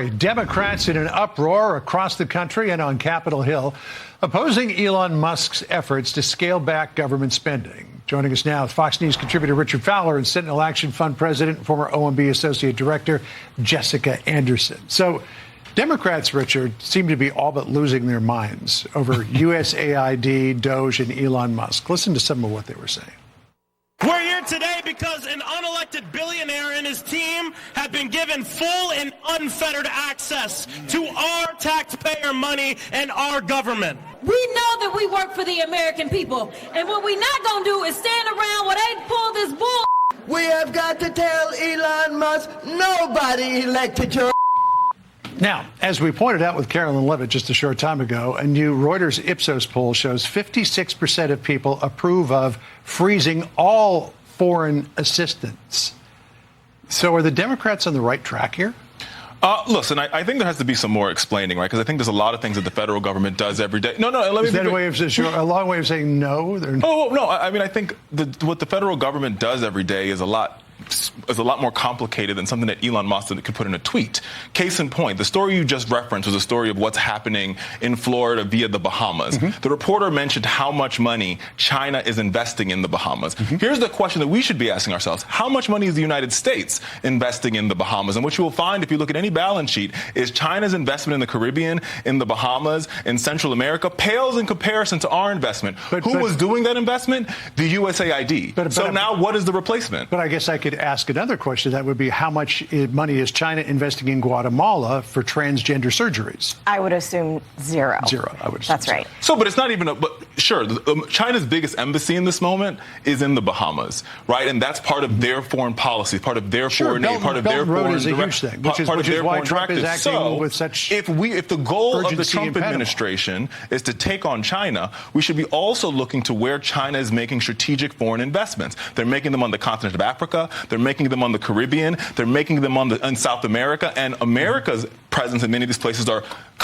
Democrats in an uproar across the country and on Capitol Hill, opposing Elon Musk's efforts to scale back government spending. Joining us now, Fox News contributor Richard Fowler and Sentinel Action Fund president and former OMB associate director Jessica Anderson. So Democrats, Richard, seem to be all but losing their minds over USAID, Doge, and Elon Musk. Listen to some of what they were saying. We're here today because an unelected billionaire and his team have been given full and unfettered access to our taxpayer money and our government. We know that we work for the American people, and what we're not going to do is stand around while they pull this bull. We have got to tell Elon Musk, nobody elected your. Now, as we pointed out with Carolyn Levitt just a short time ago, a new Reuters Ipsos poll shows 56% of people approve of freezing all foreign assistance. So are the Democrats on the right track here? Listen, I think there has to be some more explaining, right? Because I think there's a lot of things that the federal government does every day. No, let me. Is that a long way of saying no? Oh, no. I mean, I think what the federal government does every day is a lot more complicated than something that Elon Musk could put in a tweet. Case in point, the story you just referenced was a story of what's happening in Florida via the Bahamas. Mm-hmm. The reporter mentioned how much money China is investing in the Bahamas. Mm-hmm. Here's the question that we should be asking ourselves. How much money is the United States investing in the Bahamas? And what you will find if you look at any balance sheet is China's investment in the Caribbean, in the Bahamas, in Central America pales in comparison to our investment. Who was doing that investment? The USAID. So now what is the replacement? But I guess I could ask another question. That would be, how much money is China investing in Guatemala for transgender surgeries? I would assume zero. Zero, I would assume. That's right. So, but it's not even China's biggest embassy in this moment is in the Bahamas, right? And that's part of their foreign policy, part of their foreign aid, part of their foreign is a huge thing, which is why Trump is acting with such urgency. If the goal of the Trump administration is to take on China, we should be also looking to where China is making strategic foreign investments. They're making them on the continent of Africa. They're making them on the Caribbean. They're making them in South America. And America's presence in many of these places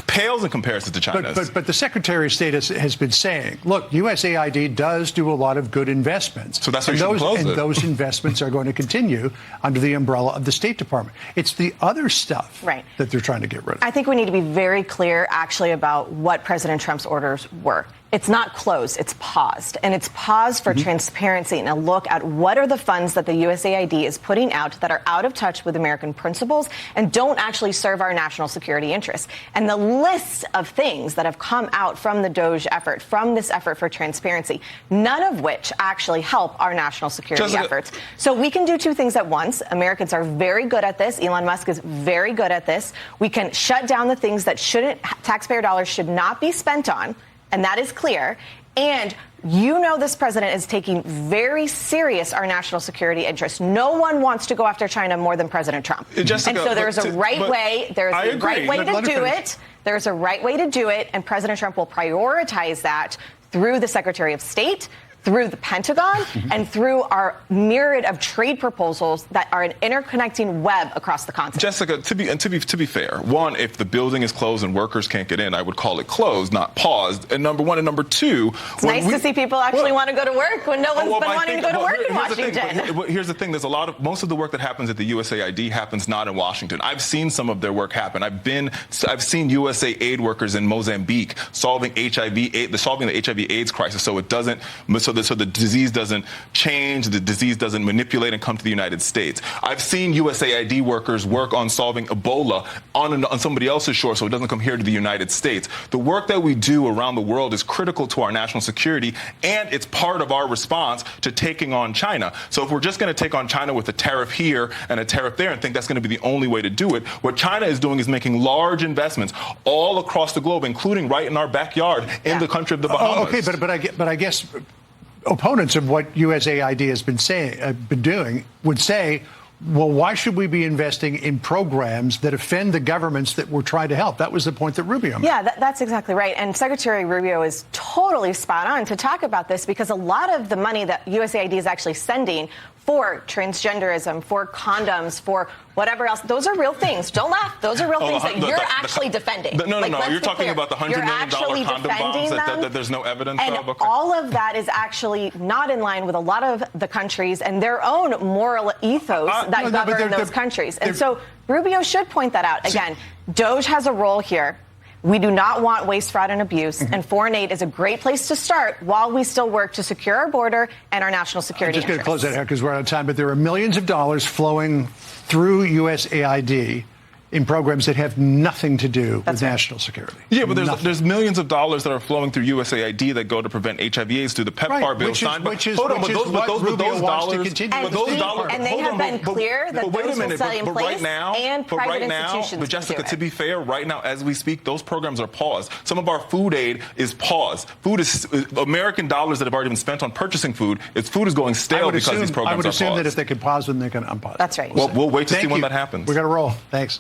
pales in comparison to China's. But the Secretary of State has been saying, look, USAID does do a lot of good investments. So that's why you should close it. Those investments are going to continue under the umbrella of the State Department. It's the other stuff that they're trying to get rid of. I think we need to be very clear, actually, about what President Trump's orders were. It's not closed, it's paused. And it's paused for transparency and a look at what are the funds that the USAID is putting out that are out of touch with American principles and don't actually serve our national security interests. And the list of things that have come out from the Doge effort, from this effort for transparency, none of which actually help our national security efforts. So we can do two things at once. Americans are very good at this. Elon Musk is very good at this. We can shut down the things that taxpayer dollars should not be spent on. And that is clear. And this president is taking very serious our national security interests. No one wants to go after China more than President Trump. Jessica, and so there's a right way. There's a right way to do it. There's a right way to do it. And President Trump will prioritize that through the Secretary of State, through the Pentagon, and through our myriad of trade proposals that are an interconnecting web across the continent. Jessica, to be fair, one, if the building is closed and workers can't get in, I would call it closed, not paused. And number one, and number two, it's nice to see people actually want to go to work when no one's been wanting to go to work in Washington. Here's the thing: there's most of the work that happens at the USAID happens not in Washington. I've seen some of their work happen. I've seen USAID workers in Mozambique solving the HIV/AIDS crisis, so the disease doesn't change, the disease doesn't manipulate and come to the United States. I've seen USAID workers work on solving Ebola on somebody else's shore so it doesn't come here to the United States. The work that we do around the world is critical to our national security, and it's part of our response to taking on China. So if we're just going to take on China with a tariff here and a tariff there and think that's going to be the only way to do it, what China is doing is making large investments all across the globe, including right in our backyard in the country of the Bahamas. Okay, but I guess opponents of what USAID has been doing would say, well, why should we be investing in programs that offend the governments that we're trying to help? That was the point that Rubio made. Yeah, that's exactly right. And Secretary Rubio is totally spot on to talk about this because a lot of the money that USAID is actually sending for transgenderism, for condoms, for whatever else, those are real things. Don't laugh. Those are real things that you're actually defending. No. You're talking about the $100 million condom bombs that there's no evidence of? Okay. All of that is actually not in line with a lot of the countries and their own moral ethos that govern those countries. And so Rubio should point that out. Again, DOJ has a role here. We do not want waste, fraud, and abuse, and foreign aid is a great place to start while we still work to secure our border and our national security I'm just going to close that interests. out because we're out of time, but there are millions of dollars flowing through USAID in programs that have nothing to do with national security. Yeah, but there's millions of dollars that are flowing through USAID that go to prevent HIV/AIDS through the PEPFAR bill signed. Which is what Rubio wants to continue. And they have been clear that those will stay in place, and private institutions but Jessica, can do to be fair, right now as we speak, those programs are paused. Some of our food aid is paused. Food is American dollars that have already been spent on purchasing food. Food is going stale because these programs are paused. I would assume that if they could pause them, they can unpause. That's right. Well, we'll wait to see when that happens. We got to roll. Thanks.